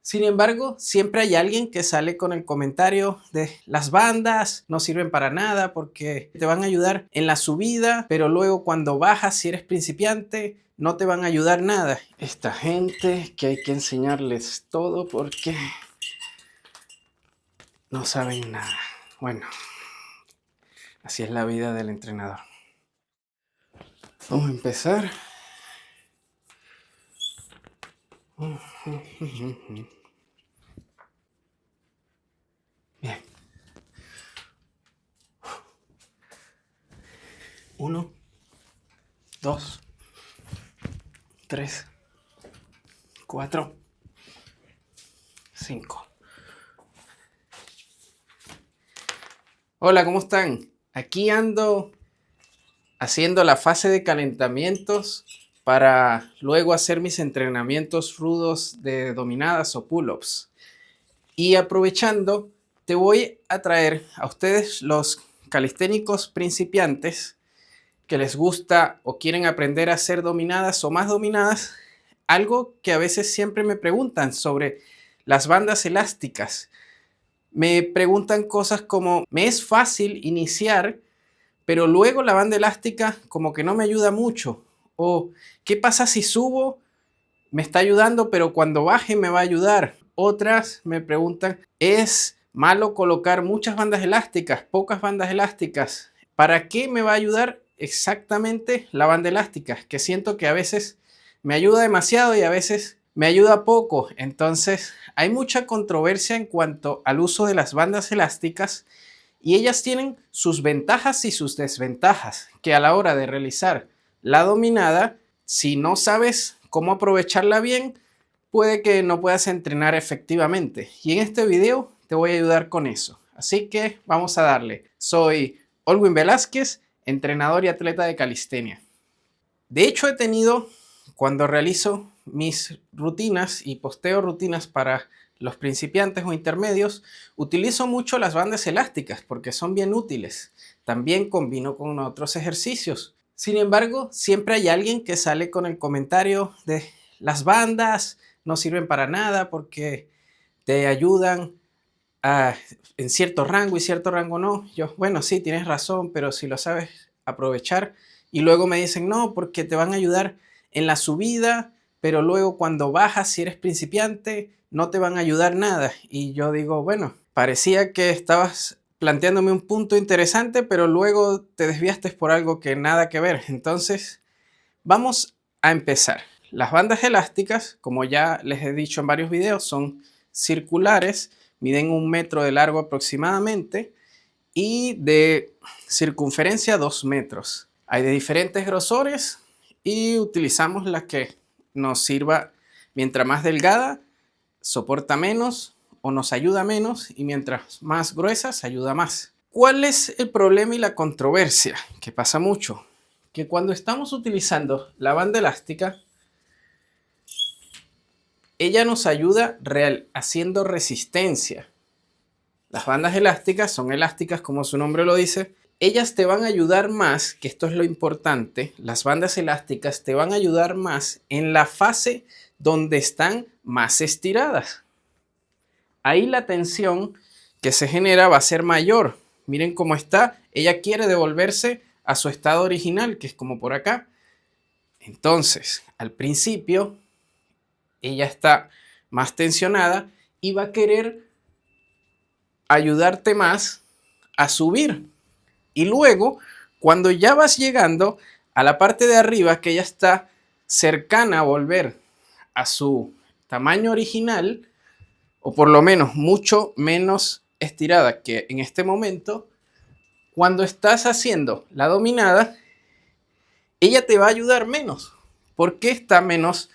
Sin embargo, siempre hay alguien que sale con el comentario de las bandas no sirven para nada porque te van a ayudar en la subida, pero luego cuando bajas, si eres principiante, no te van a ayudar nada. Esta gente que hay que enseñarles todo porque no saben nada. Bueno, así es la vida del entrenador. Vamos a empezar. Bien. 1, 2, 3, 4, 5. Hola, ¿cómo están? Aquí ando haciendo la fase de calentamientos para luego hacer mis entrenamientos rudos de dominadas o pull-ups. Y aprovechando, te voy a traer a ustedes los calisténicos principiantes que les gusta o quieren aprender a hacer dominadas o más dominadas, algo que a veces siempre me preguntan sobre las bandas elásticas. Me preguntan cosas como, ¿me es fácil iniciar, pero luego la banda elástica como que no me ayuda mucho? O, ¿qué pasa si subo? Me está ayudando, pero cuando baje me va a ayudar. Otras me preguntan, ¿es malo colocar muchas bandas elásticas, pocas bandas elásticas? ¿Para qué me va a ayudar exactamente la banda elástica? Que siento que a veces me ayuda demasiado y a veces me ayuda poco. Entonces hay mucha controversia en cuanto al uso de las bandas elásticas y ellas tienen sus ventajas y sus desventajas, que a la hora de realizar la dominada, si no sabes cómo aprovecharla bien, puede que no puedas entrenar efectivamente. Y en este video te voy a ayudar con eso. Así que vamos a darle. Soy Olwin Velázquez, entrenador y atleta de calistenia. De hecho, he tenido, cuando realizo mis rutinas y posteo rutinas para los principiantes o intermedios, utilizo mucho las bandas elásticas porque son bien útiles. También combino con otros ejercicios. Sin embargo, siempre hay alguien que sale con el comentario de las bandas no sirven para nada porque te ayudan en cierto rango y cierto rango no. Yo, bueno, sí, tienes razón, pero si lo sabes aprovechar. Y luego me dicen, no, porque te van a ayudar en la subida, pero luego cuando bajas, si eres principiante, no te van a ayudar nada. Y yo digo, bueno, parecía que estabas planteándome un punto interesante, pero luego te desviaste por algo que nada que ver. Entonces, vamos a empezar. Las bandas elásticas, como ya les he dicho en varios videos, son circulares, miden 1 metro de largo aproximadamente y de circunferencia 2 metros. Hay de diferentes grosores y utilizamos la que nos sirva. Mientras más delgada, soporta menos o nos ayuda menos, y mientras más gruesas, ayuda más. ¿Cuál es el problema y la controversia? Que pasa mucho, que cuando estamos utilizando la banda elástica, ella nos ayuda haciendo resistencia. Las bandas elásticas son elásticas, como su nombre lo dice. Ellas te van a ayudar más, que esto es lo importante, las bandas elásticas te van a ayudar más en la fase donde están más estiradas. Ahí la tensión que se genera va a ser mayor. Miren cómo está. Ella quiere devolverse a su estado original, que es como por acá. Entonces, al principio, ella está más tensionada y va a querer ayudarte más a subir. Y luego, cuando ya vas llegando a la parte de arriba, que ella está cercana a volver a su tamaño original, o por lo menos mucho menos estirada que en este momento, cuando estás haciendo la dominada, ella te va a ayudar menos, porque está menos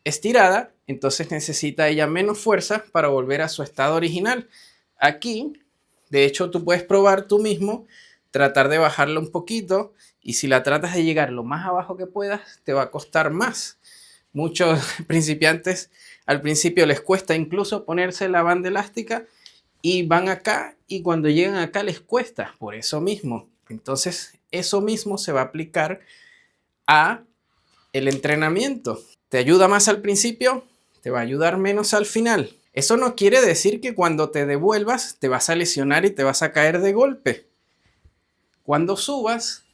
estirada, entonces necesita ella menos fuerza para volver a su estado original. Aquí, de hecho, tú puedes probar tú mismo, tratar de bajarla un poquito, y si la tratas de llegar lo más abajo que puedas, te va a costar más. Muchos principiantes al principio les cuesta incluso ponerse la banda elástica y van acá, y cuando llegan acá les cuesta por eso mismo. Entonces, eso mismo se va a aplicar a el entrenamiento. Te ayuda más al principio, te va a ayudar menos al final. Eso no quiere decir que cuando te devuelvas te vas a lesionar y te vas a caer de golpe. Cuando subas,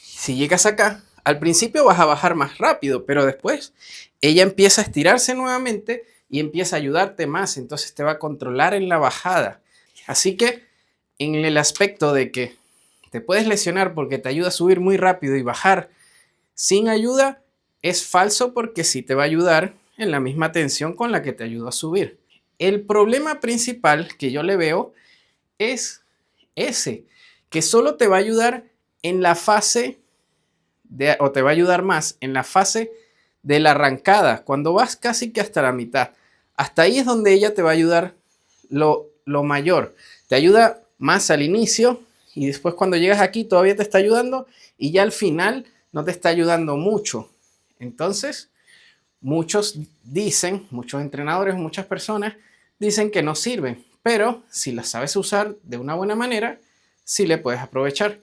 si llegas acá, al principio vas a bajar más rápido, pero después ella empieza a estirarse nuevamente y empieza a ayudarte más, entonces te va a controlar en la bajada. Así que en el aspecto de que te puedes lesionar porque te ayuda a subir muy rápido y bajar sin ayuda, es falso, porque sí te va a ayudar en la misma tensión con la que te ayudó a subir. El problema principal que yo le veo es ese, que solo te va a ayudar en la fase o te va a ayudar más en la fase de la arrancada, cuando vas casi que hasta la mitad. Hasta ahí es donde ella te va a ayudar lo mayor. Te ayuda más al inicio y después cuando llegas aquí todavía te está ayudando y ya al final no te está ayudando mucho. Entonces, muchos dicen, muchos entrenadores, muchas personas dicen que no sirven, pero si las sabes usar de una buena manera, sí le puedes aprovechar.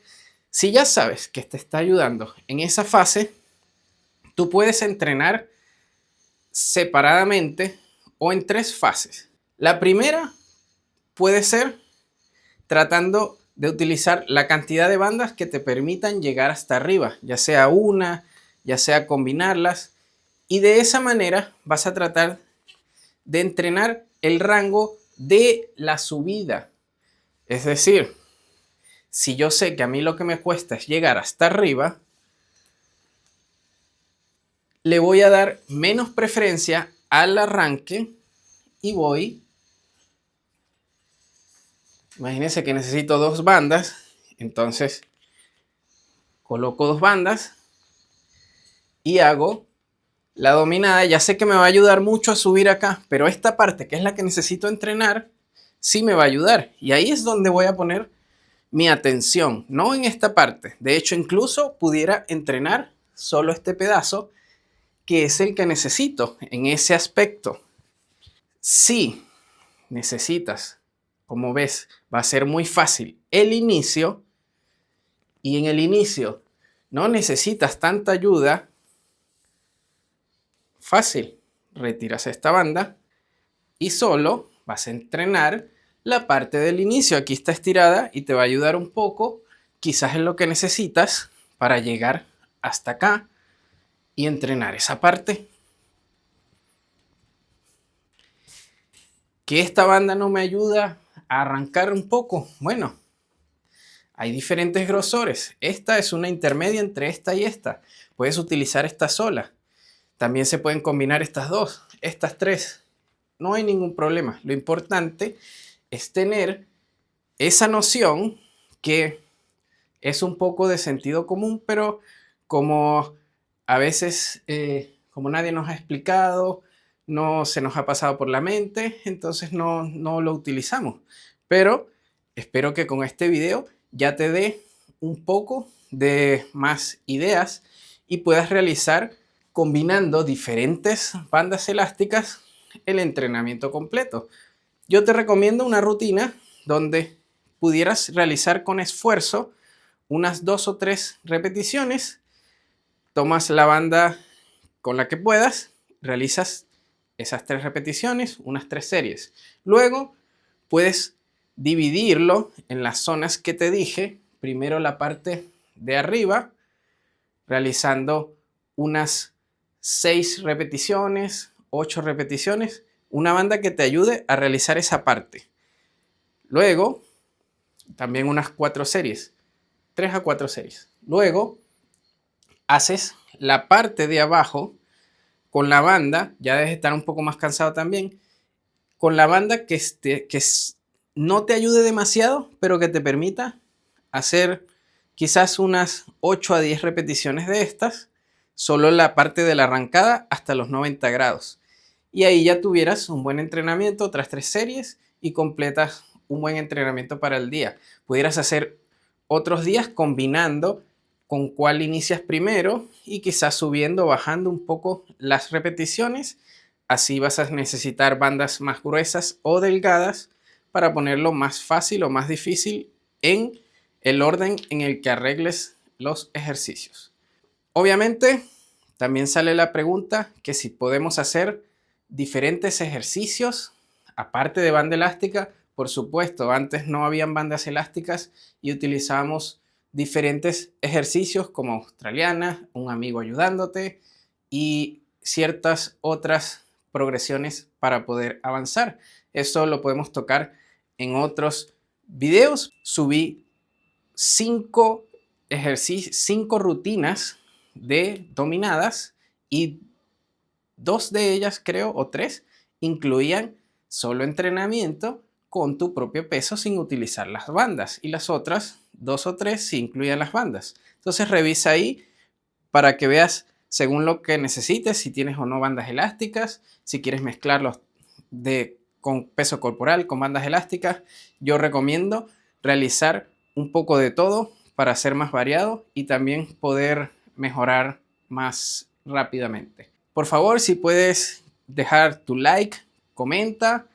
Si ya sabes que te está ayudando en esa fase, tú puedes entrenar separadamente o en 3 fases. La primera puede ser tratando de utilizar la cantidad de bandas que te permitan llegar hasta arriba, ya sea una, ya sea combinarlas, y de esa manera vas a tratar de entrenar el rango de la subida. Es decir, si yo sé que a mí lo que me cuesta es llegar hasta arriba, le voy a dar menos preferencia al arranque y voy. Imagínense que necesito 2 bandas, entonces coloco 2 bandas y hago la dominada. Ya sé que me va a ayudar mucho a subir acá, pero esta parte, que es la que necesito entrenar, sí me va a ayudar. Y ahí es donde voy a poner mi atención, no en esta parte. De hecho, incluso pudiera entrenar solo este pedazo, que es el que necesito en ese aspecto. Si necesitas, como ves, va a ser muy fácil el inicio, y en el inicio no necesitas tanta ayuda, fácil, retiras esta banda y solo vas a entrenar la parte del inicio. Aquí está estirada y te va a ayudar un poco, quizás en lo que necesitas para llegar hasta acá y entrenar esa parte. ¿Que esta banda no me ayuda a arrancar un poco? Bueno, hay diferentes grosores. Esta es una intermedia entre esta y esta. Puedes utilizar esta sola. También se pueden combinar estas dos, estas 3. No hay ningún problema. Lo importante es tener esa noción, que es un poco de sentido común, pero como a veces, como nadie nos ha explicado, no se nos ha pasado por la mente, entonces no lo utilizamos. Pero espero que con este video ya te dé un poco de más ideas y puedas realizar, combinando diferentes bandas elásticas, el entrenamiento completo. Yo te recomiendo una rutina donde pudieras realizar con esfuerzo unas 2 o 3 repeticiones. Tomas la banda con la que puedas, realizas esas 3 repeticiones, unas 3 series. Luego puedes dividirlo en las zonas que te dije. Primero la parte de arriba, realizando unas 6 repeticiones, 8 repeticiones, una banda que te ayude a realizar esa parte. Luego, también unas 4 series, 3 a 4 series. Luego, haces la parte de abajo con la banda, ya debes estar un poco más cansado también, con la banda que no te ayude demasiado, pero que te permita hacer quizás unas 8 a 10 repeticiones de estas, solo la parte de la arrancada hasta los 90 grados. Y ahí ya tuvieras un buen entrenamiento, otras 3 series y completas un buen entrenamiento para el día. Pudieras hacer otros días combinando con cuál inicias primero y quizás subiendo, bajando un poco las repeticiones. Así vas a necesitar bandas más gruesas o delgadas para ponerlo más fácil o más difícil en el orden en el que arregles los ejercicios. Obviamente, también sale la pregunta que si podemos hacer diferentes ejercicios, aparte de banda elástica. Por supuesto, antes no habían bandas elásticas y utilizábamos diferentes ejercicios como australiana, un amigo ayudándote y ciertas otras progresiones para poder avanzar. Eso lo podemos tocar en otros videos. Subí 5 ejercicios, 5 rutinas de dominadas y 2 de ellas, creo, o 3, incluían solo entrenamiento con tu propio peso sin utilizar las bandas, y las otras 2 o 3 sí incluían las bandas. Entonces revisa ahí para que veas según lo que necesites, si tienes o no bandas elásticas, si quieres mezclarlos con peso corporal, con bandas elásticas. Yo recomiendo realizar un poco de todo para ser más variado y también poder mejorar más rápidamente. Por favor, si puedes dejar tu like, comenta,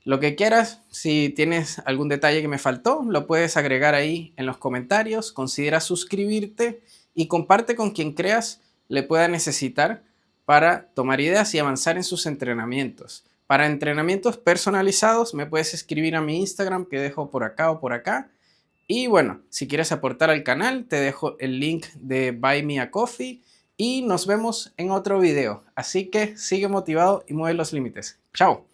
lo que quieras. Si tienes algún detalle que me faltó, lo puedes agregar ahí en los comentarios. Considera suscribirte y comparte con quien creas le pueda necesitar para tomar ideas y avanzar en sus entrenamientos. Para entrenamientos personalizados me puedes escribir a mi Instagram que dejo por acá o por acá. Y bueno, si quieres aportar al canal, te dejo el link de Buy Me a Coffee y nos vemos en otro video. Así que sigue motivado y mueve los límites. ¡Chao!